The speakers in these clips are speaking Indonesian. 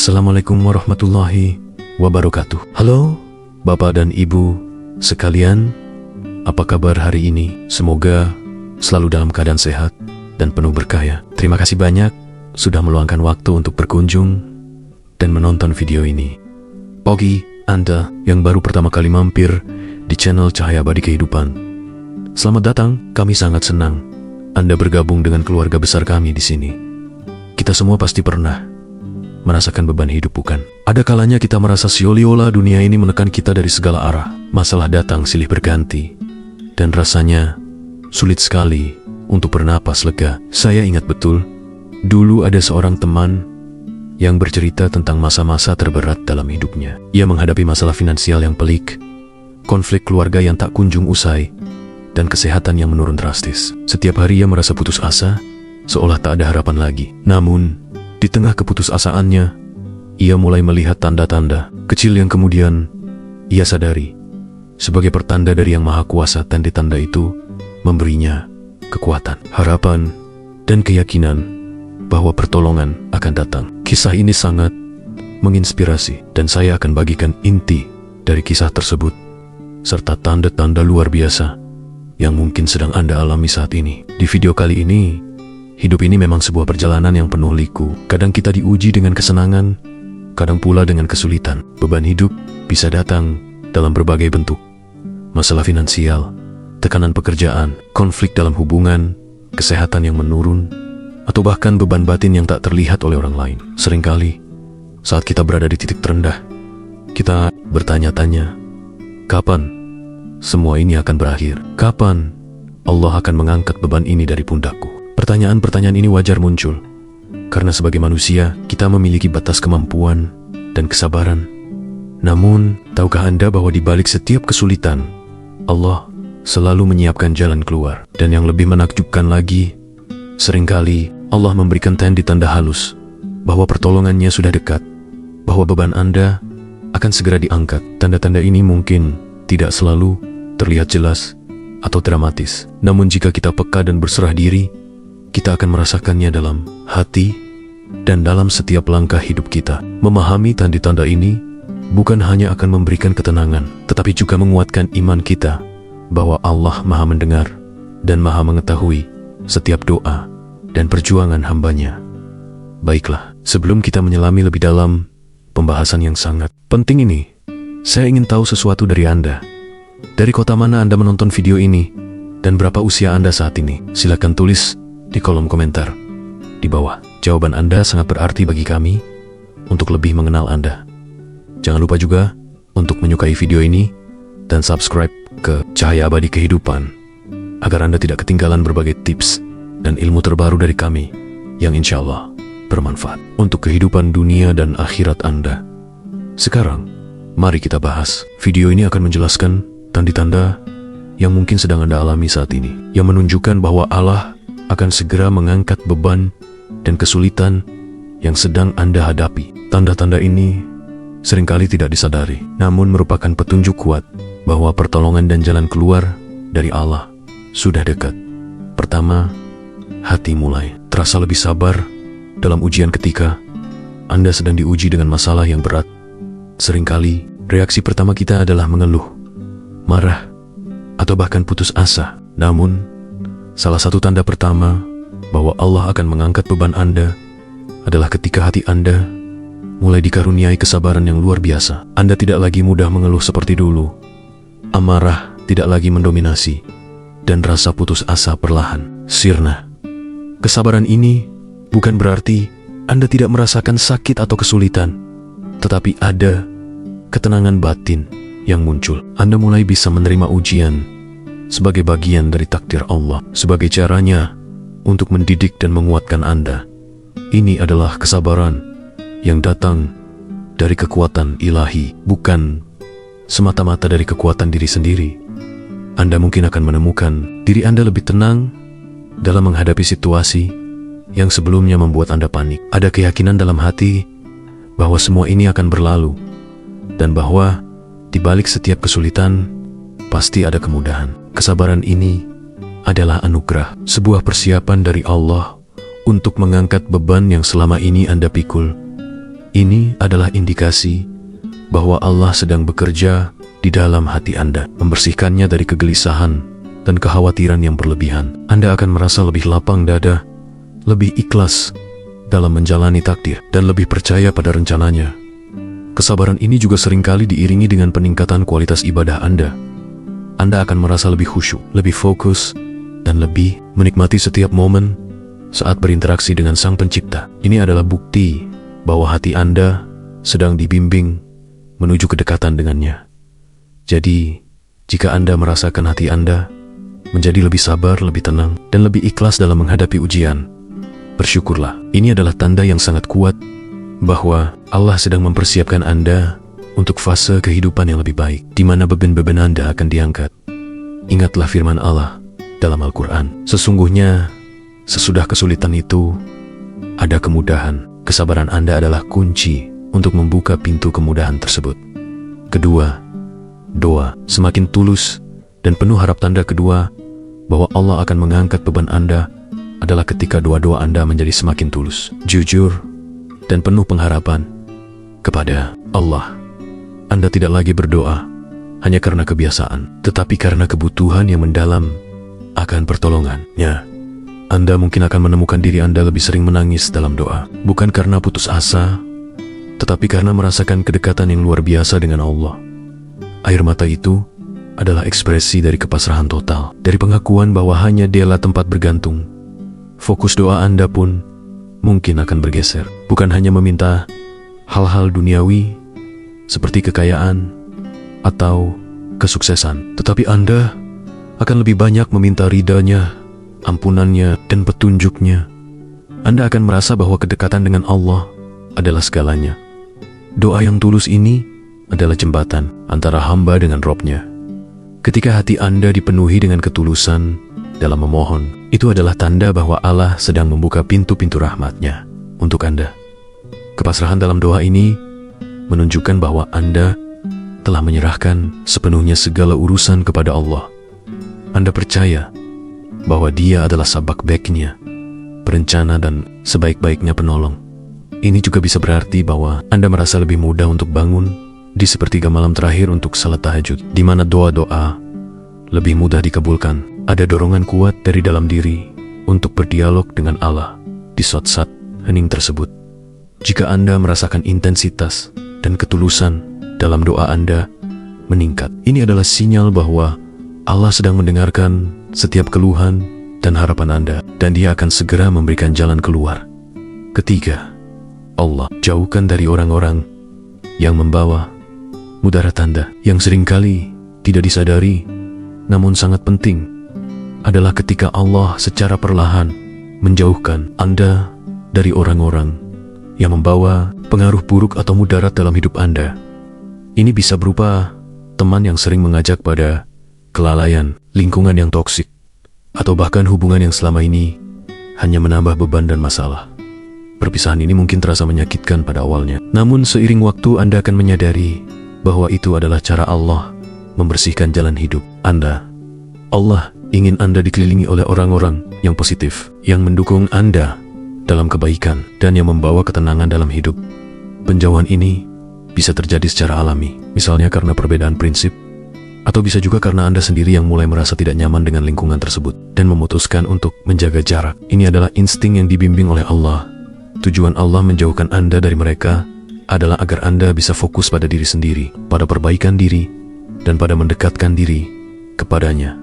Assalamualaikum warahmatullahi wabarakatuh. Halo Bapak dan Ibu sekalian, apa kabar hari ini? Semoga selalu dalam keadaan sehat dan penuh berkah ya. Terima kasih banyak sudah meluangkan waktu untuk berkunjung dan menonton video ini. Bagi Anda yang baru pertama kali mampir di channel Cahaya Abadi Kehidupan, selamat datang. Kami sangat senang Anda bergabung dengan keluarga besar kami di sini. Kita semua pasti pernah merasakan beban hidup, bukan? Ada kalanya kita merasa sioliola dunia ini menekan kita dari segala arah. Masalah datang silih berganti, dan rasanya sulit sekali untuk bernapas lega. Saya ingat betul, dulu ada seorang teman yang bercerita tentang masa-masa terberat dalam hidupnya. Ia menghadapi masalah finansial yang pelik, konflik keluarga yang tak kunjung usai, dan kesehatan yang menurun drastis. Setiap hari ia merasa putus asa, seolah tak ada harapan lagi. Namun, di tengah keputusasaannya, ia mulai melihat tanda-tanda kecil yang kemudian ia sadari sebagai pertanda dari Yang Maha Kuasa. Tanda-tanda itu memberinya kekuatan, harapan, dan keyakinan bahwa pertolongan akan datang. Kisah ini sangat menginspirasi, dan saya akan bagikan inti dari kisah tersebut serta tanda-tanda luar biasa yang mungkin sedang Anda alami saat ini. Di video kali ini, hidup ini memang sebuah perjalanan yang penuh liku. Kadang kita diuji dengan kesenangan, kadang pula dengan kesulitan. Beban hidup bisa datang dalam berbagai bentuk. Masalah finansial, tekanan pekerjaan, konflik dalam hubungan, kesehatan yang menurun, atau bahkan beban batin yang tak terlihat oleh orang lain. Seringkali, saat kita berada di titik terendah, kita bertanya-tanya, kapan semua ini akan berakhir? Kapan Allah akan mengangkat beban ini dari pundakku? Pertanyaan-pertanyaan ini wajar muncul, karena sebagai manusia, kita memiliki batas kemampuan dan kesabaran. Namun, tahukah Anda bahwa di balik setiap kesulitan, Allah selalu menyiapkan jalan keluar? Dan yang lebih menakjubkan lagi, seringkali Allah memberikan tanda-tanda halus bahwa pertolongannya sudah dekat, bahwa beban Anda akan segera diangkat. Tanda-tanda ini mungkin tidak selalu terlihat jelas atau dramatis. Namun jika kita peka dan berserah diri, kita akan merasakannya dalam hati dan dalam setiap langkah hidup kita. Memahami tanda-tanda ini bukan hanya akan memberikan ketenangan, tetapi juga menguatkan iman kita bahwa Allah Maha mendengar dan Maha mengetahui setiap doa dan perjuangan hambanya. Baiklah, sebelum kita menyelami lebih dalam pembahasan yang sangat penting ini, saya ingin tahu sesuatu dari Anda. Dari kota mana Anda menonton video ini, dan berapa usia Anda saat ini? Silakan tulis di kolom komentar di bawah. Jawaban Anda sangat berarti bagi kami untuk lebih mengenal Anda. Jangan lupa juga untuk menyukai video ini dan subscribe ke Cahaya Abadi Kehidupan agar Anda tidak ketinggalan berbagai tips dan ilmu terbaru dari kami yang insya Allah bermanfaat untuk kehidupan dunia dan akhirat Anda. Sekarang, mari kita bahas. Video ini akan menjelaskan tanda-tanda yang mungkin sedang Anda alami saat ini, yang menunjukkan bahwa Allah akan segera mengangkat beban dan kesulitan yang sedang Anda hadapi. Tanda-tanda ini seringkali tidak disadari, namun merupakan petunjuk kuat bahwa pertolongan dan jalan keluar dari Allah sudah dekat. Pertama, hati mulai terasa lebih sabar dalam ujian. Ketika Anda sedang diuji dengan masalah yang berat, seringkali reaksi pertama kita adalah mengeluh, marah, atau bahkan putus asa. Namun, salah satu tanda pertama bahwa Allah akan mengangkat beban Anda adalah ketika hati Anda mulai dikaruniai kesabaran yang luar biasa. Anda tidak lagi mudah mengeluh seperti dulu. Amarah tidak lagi mendominasi, dan rasa putus asa perlahan sirna. Kesabaran ini bukan berarti Anda tidak merasakan sakit atau kesulitan, tetapi ada ketenangan batin yang muncul. Anda mulai bisa menerima ujian sebagai bagian dari takdir Allah, sebagai caranya untuk mendidik dan menguatkan Anda. Ini adalah kesabaran yang datang dari kekuatan ilahi, bukan semata-mata dari kekuatan diri sendiri. Anda mungkin akan menemukan diri Anda lebih tenang dalam menghadapi situasi yang sebelumnya membuat Anda panik. Ada keyakinan dalam hati bahwa semua ini akan berlalu, dan bahwa di balik setiap kesulitan pasti ada kemudahan. Kesabaran ini adalah anugerah, sebuah persiapan dari Allah untuk mengangkat beban yang selama ini Anda pikul. Ini adalah indikasi bahwa Allah sedang bekerja di dalam hati Anda, membersihkannya dari kegelisahan dan kekhawatiran yang berlebihan. Anda akan merasa lebih lapang dada, lebih ikhlas dalam menjalani takdir, dan lebih percaya pada rencananya. Kesabaran ini juga seringkali diiringi dengan peningkatan kualitas ibadah Anda. Anda akan merasa lebih khusyuk, lebih fokus, dan lebih menikmati setiap momen saat berinteraksi dengan Sang Pencipta. Ini adalah bukti bahwa hati Anda sedang dibimbing menuju kedekatan dengannya. Jadi, jika Anda merasakan hati Anda menjadi lebih sabar, lebih tenang, dan lebih ikhlas dalam menghadapi ujian, bersyukurlah. Ini adalah tanda yang sangat kuat bahwa Allah sedang mempersiapkan Anda untuk fase kehidupan yang lebih baik, di mana beban-beban Anda akan diangkat. Ingatlah firman Allah dalam Al-Quran, sesungguhnya sesudah kesulitan itu ada kemudahan. Kesabaran Anda adalah kunci untuk membuka pintu kemudahan tersebut. Kedua, doa. Semakin tulus dan penuh harap tanda kedua bahwa Allah akan mengangkat beban Anda adalah ketika doa-doa Anda menjadi semakin tulus, jujur, dan penuh pengharapan kepada Allah. Anda tidak lagi berdoa hanya karena kebiasaan, tetapi karena kebutuhan yang mendalam akan pertolongannya. Anda mungkin akan menemukan diri Anda lebih sering menangis dalam doa, bukan karena putus asa, tetapi karena merasakan kedekatan yang luar biasa dengan Allah. Air mata itu adalah ekspresi dari kepasrahan total, dari pengakuan bahwa hanya Dialah tempat bergantung. Fokus doa Anda pun mungkin akan bergeser, bukan hanya meminta hal-hal duniawi seperti kekayaan atau kesuksesan, tetapi Anda akan lebih banyak meminta ridha-Nya, ampunannya, dan petunjuk-Nya. Anda akan merasa bahwa kedekatan dengan Allah adalah segalanya. Doa yang tulus ini adalah jembatan antara hamba dengan Rob-Nya. Ketika hati Anda dipenuhi dengan ketulusan dalam memohon, itu adalah tanda bahwa Allah sedang membuka pintu-pintu rahmat-Nya untuk Anda. Kepasrahan dalam doa ini menunjukkan bahwa Anda telah menyerahkan sepenuhnya segala urusan kepada Allah. Anda percaya bahwa Dia adalah sabak baik-Nya, perencana, dan sebaik-baiknya penolong. Ini juga bisa berarti bahwa Anda merasa lebih mudah untuk bangun di sepertiga malam terakhir untuk salat tahajud, di mana doa-doa lebih mudah dikabulkan. Ada dorongan kuat dari dalam diri untuk berdialog dengan Allah di saat-saat hening tersebut. Jika Anda merasakan intensitas dan ketulusan dalam doa Anda meningkat, ini adalah sinyal bahwa Allah sedang mendengarkan setiap keluhan dan harapan Anda, dan Dia akan segera memberikan jalan keluar. Ketiga, Allah jauhkan dari orang-orang yang membawa mudarat Anda. Yang seringkali tidak disadari, namun sangat penting, adalah ketika Allah secara perlahan menjauhkan Anda dari orang-orang yang membawa pengaruh buruk atau mudarat dalam hidup Anda. Ini bisa berupa teman yang sering mengajak pada kelalaian, lingkungan yang toksik, atau bahkan hubungan yang selama ini hanya menambah beban dan masalah. Perpisahan ini mungkin terasa menyakitkan pada awalnya, namun seiring waktu Anda akan menyadari bahwa itu adalah cara Allah membersihkan jalan hidup Anda. Allah ingin Anda dikelilingi oleh orang-orang yang positif, yang mendukung Anda dalam kebaikan, dan yang membawa ketenangan dalam hidup. Penjauhan ini bisa terjadi secara alami, misalnya karena perbedaan prinsip, atau bisa juga karena Anda sendiri yang mulai merasa tidak nyaman dengan lingkungan tersebut dan memutuskan untuk menjaga jarak. Ini adalah insting yang dibimbing oleh Allah. Tujuan Allah menjauhkan Anda dari mereka adalah agar Anda bisa fokus pada diri sendiri, pada perbaikan diri, dan pada mendekatkan diri kepadanya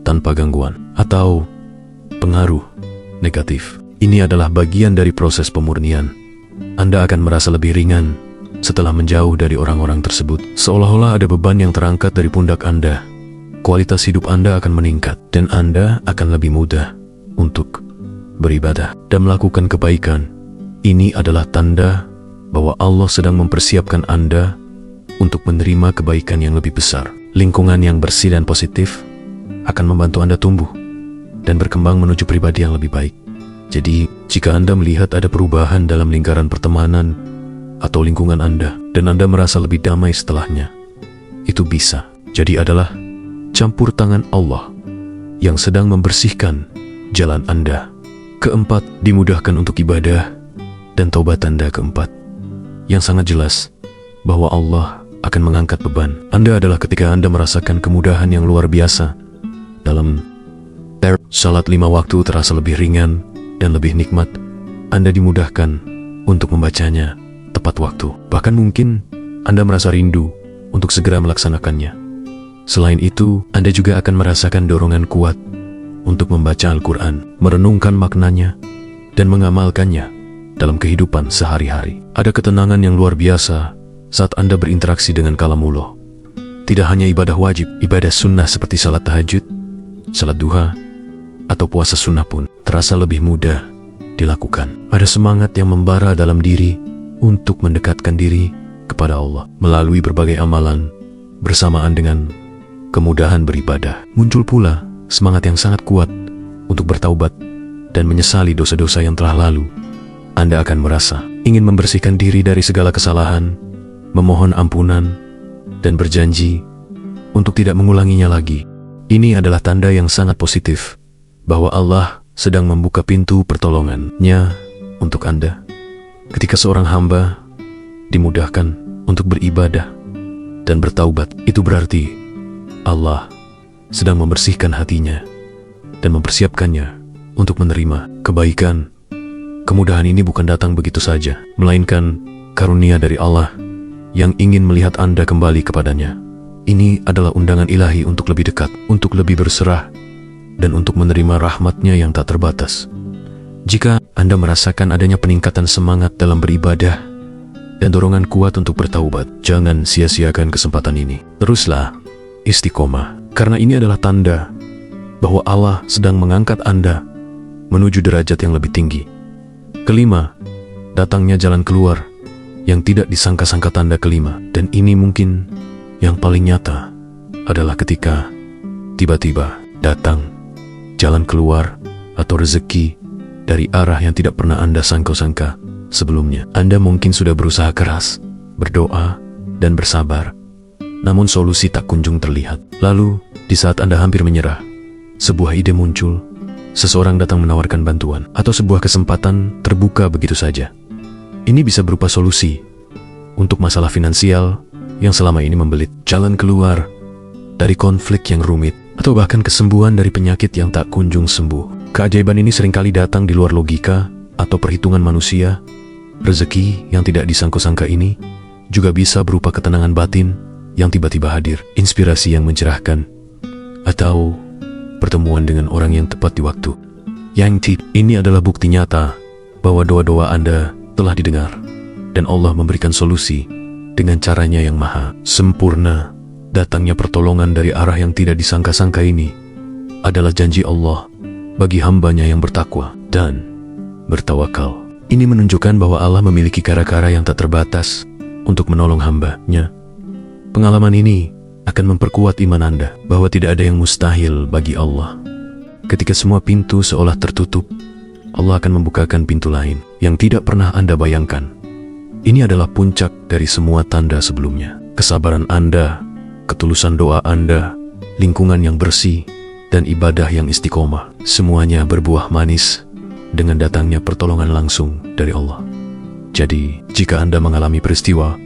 tanpa gangguan atau pengaruh negatif. Ini adalah bagian dari proses pemurnian. Anda akan merasa lebih ringan setelah menjauh dari orang-orang tersebut, seolah-olah ada beban yang terangkat dari pundak Anda. Kualitas hidup Anda akan meningkat, dan Anda akan lebih mudah untuk beribadah dan melakukan kebaikan. Ini adalah tanda bahwa Allah sedang mempersiapkan Anda untuk menerima kebaikan yang lebih besar. Lingkungan yang bersih dan positif akan membantu Anda tumbuh dan berkembang menuju pribadi yang lebih baik. Jadi, jika Anda melihat ada perubahan dalam lingkaran pertemanan atau lingkungan Anda, dan Anda merasa lebih damai setelahnya, itu bisa jadi adalah campur tangan Allah yang sedang membersihkan jalan Anda. Keempat, dimudahkan untuk ibadah dan taubat Anda. Keempat, yang sangat jelas bahwa Allah akan mengangkat beban Anda adalah ketika Anda merasakan kemudahan yang luar biasa dalam salat 5 waktu terasa lebih ringan dan lebih nikmat. Anda dimudahkan untuk membacanya tepat waktu. Bahkan mungkin Anda merasa rindu untuk segera melaksanakannya. Selain itu, Anda juga akan merasakan dorongan kuat untuk membaca Al-Quran, merenungkan maknanya, dan mengamalkannya dalam kehidupan sehari-hari. Ada ketenangan yang luar biasa saat Anda berinteraksi dengan kalamullah. Tidak hanya ibadah wajib, ibadah sunnah seperti salat tahajud, salat duha, atau puasa sunnah pun terasa lebih mudah dilakukan. Ada semangat yang membara dalam diri untuk mendekatkan diri kepada Allah melalui berbagai amalan bersamaan dengan kemudahan beribadah. Muncul pula semangat yang sangat kuat untuk bertaubat dan menyesali dosa-dosa yang telah lalu. Anda akan merasa ingin membersihkan diri dari segala kesalahan, memohon ampunan, dan berjanji untuk tidak mengulanginya lagi. Ini adalah tanda yang sangat positif bahwa Allah sedang membuka pintu pertolongannya untuk Anda. Ketika seorang hamba dimudahkan untuk beribadah dan bertaubat, itu berarti Allah sedang membersihkan hatinya dan mempersiapkannya untuk menerima kebaikan. Kemudahan ini bukan datang begitu saja, melainkan karunia dari Allah yang ingin melihat Anda kembali kepadanya. Ini adalah undangan ilahi untuk lebih dekat, untuk lebih berserah, dan untuk menerima rahmatnya yang tak terbatas. Jika Anda merasakan adanya peningkatan semangat dalam beribadah dan dorongan kuat untuk bertaubat, jangan sia-siakan kesempatan ini. Teruslah istiqomah, karena ini adalah tanda bahwa Allah sedang mengangkat Anda menuju derajat yang lebih tinggi. Kelima, datangnya jalan keluar yang tidak disangka-sangka. Tanda kelima, dan ini mungkin yang paling nyata, adalah ketika tiba-tiba datang jalan keluar atau rezeki dari arah yang tidak pernah Anda sangka-sangka sebelumnya. Anda mungkin sudah berusaha keras, berdoa, dan bersabar, namun solusi tak kunjung terlihat. Lalu, di saat Anda hampir menyerah, sebuah ide muncul, seseorang datang menawarkan bantuan, atau sebuah kesempatan terbuka begitu saja. Ini bisa berupa solusi untuk masalah finansial yang selama ini membelit, jalan keluar dari konflik yang rumit, atau bahkan kesembuhan dari penyakit yang tak kunjung sembuh. Keajaiban ini seringkali datang di luar logika atau perhitungan manusia. Rezeki yang tidak disangka-sangka ini juga bisa berupa ketenangan batin yang tiba-tiba hadir, inspirasi yang mencerahkan, atau pertemuan dengan orang yang tepat di waktu yang tepat. Ini adalah bukti nyata bahwa doa-doa Anda telah didengar dan Allah memberikan solusi dengan caranya yang maha sempurna. Datangnya pertolongan dari arah yang tidak disangka-sangka ini adalah janji Allah bagi hambanya yang bertakwa dan bertawakal. Ini menunjukkan bahwa Allah memiliki cara-cara yang tak terbatas untuk menolong hambanya. Pengalaman ini akan memperkuat iman Anda bahwa tidak ada yang mustahil bagi Allah. Ketika semua pintu seolah tertutup, Allah akan membukakan pintu lain yang tidak pernah Anda bayangkan. Ini adalah puncak dari semua tanda sebelumnya. Kesabaran Anda, ketulusan doa Anda, lingkungan yang bersih, dan ibadah yang istiqomah, semuanya berbuah manis dengan datangnya pertolongan langsung dari Allah. Jadi, jika Anda mengalami peristiwa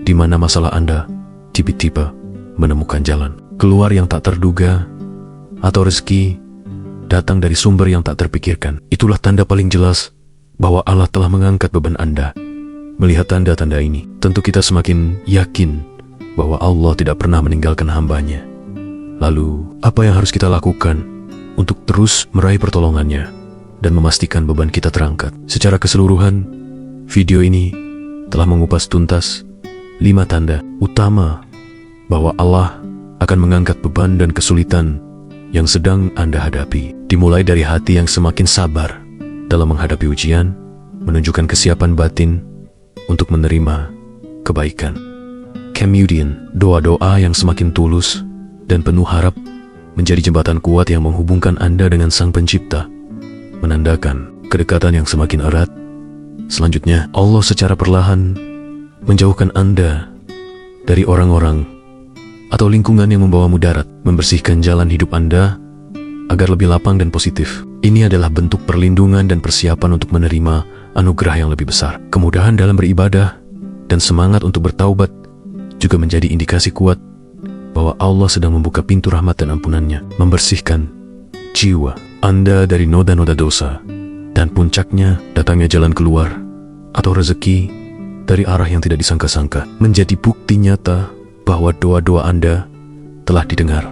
di mana masalah Anda tiba-tiba menemukan jalan keluar yang tak terduga, atau rezeki datang dari sumber yang tak terpikirkan, itulah tanda paling jelas bahwa Allah telah mengangkat beban Anda. Melihat tanda-tanda ini, tentu kita semakin yakin bahwa Allah tidak pernah meninggalkan hambanya. Lalu, apa yang harus kita lakukan untuk terus meraih pertolongannya dan memastikan beban kita terangkat? Secara keseluruhan, video ini telah mengupas tuntas 5 tanda utama bahwa Allah akan mengangkat beban dan kesulitan yang sedang Anda hadapi. Dimulai dari hati yang semakin sabar dalam menghadapi ujian, menunjukkan kesiapan batin untuk menerima kebaikan. Kemudian, doa-doa yang semakin tulus dan penuh harap menjadi jembatan kuat yang menghubungkan Anda dengan Sang Pencipta, menandakan kedekatan yang semakin erat. Selanjutnya, Allah secara perlahan menjauhkan Anda dari orang-orang atau lingkungan yang membawa mudarat, membersihkan jalan hidup Anda agar lebih lapang dan positif. Ini adalah bentuk perlindungan dan persiapan untuk menerima anugerah yang lebih besar. Kemudahan dalam beribadah dan semangat untuk bertaubat juga menjadi indikasi kuat bahwa Allah sedang membuka pintu rahmat dan ampunannya, membersihkan jiwa Anda dari noda-noda dosa, dan puncaknya datangnya jalan keluar atau rezeki dari arah yang tidak disangka-sangka, menjadi bukti nyata bahwa doa-doa Anda telah didengar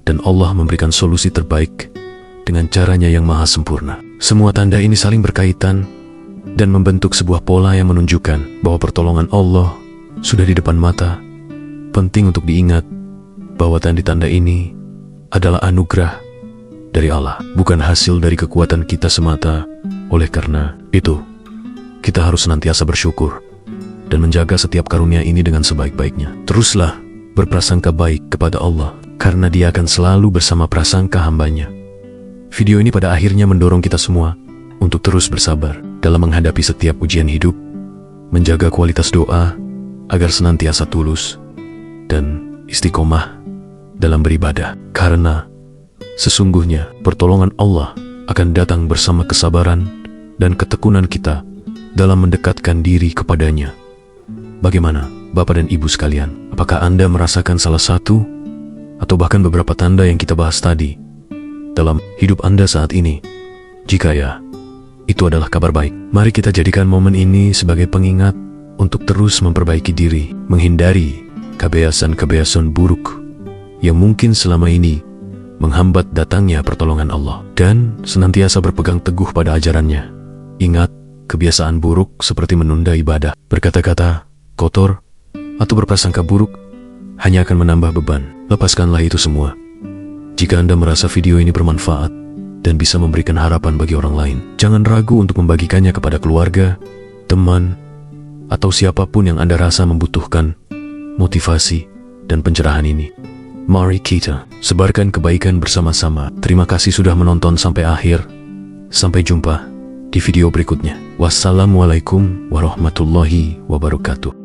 dan Allah memberikan solusi terbaik dengan caranya yang maha sempurna. Semua tanda ini saling berkaitan dan membentuk sebuah pola yang menunjukkan bahwa pertolongan Allah sudah di depan mata. Penting untuk diingat bahwa tanda-tanda ini adalah anugerah dari Allah, bukan hasil dari kekuatan kita semata. Oleh karena itu, kita harus senantiasa bersyukur dan menjaga setiap karunia ini dengan sebaik-baiknya. Teruslah berprasangka baik kepada Allah, karena Dia akan selalu bersama prasangka hambanya. Video ini pada akhirnya mendorong kita semua untuk terus bersabar dalam menghadapi setiap ujian hidup, menjaga kualitas doa agar senantiasa tulus, dan istiqomah dalam beribadah. Karena sesungguhnya pertolongan Allah akan datang bersama kesabaran dan ketekunan kita dalam mendekatkan diri kepadanya. Bagaimana, Bapak dan Ibu sekalian? Apakah Anda merasakan salah satu atau bahkan beberapa tanda yang kita bahas tadi dalam hidup Anda saat ini? Jika ya, itu adalah kabar baik. Mari kita jadikan momen ini sebagai pengingat untuk terus memperbaiki diri, menghindari kebiasaan-kebiasaan buruk yang mungkin selama ini menghambat datangnya pertolongan Allah, dan senantiasa berpegang teguh pada ajarannya. Ingat, kebiasaan buruk seperti menunda ibadah, berkata-kata kotor, atau berprasangka buruk hanya akan menambah beban. Lepaskanlah itu semua. Jika Anda merasa video ini bermanfaat dan bisa memberikan harapan bagi orang lain, jangan ragu untuk membagikannya kepada keluarga, teman, atau siapapun yang Anda rasa membutuhkan motivasi dan pencerahan ini. Mari kita sebarkan kebaikan bersama-sama. Terima kasih sudah menonton sampai akhir. Sampai jumpa di video berikutnya. Wassalamualaikum warahmatullahi wabarakatuh.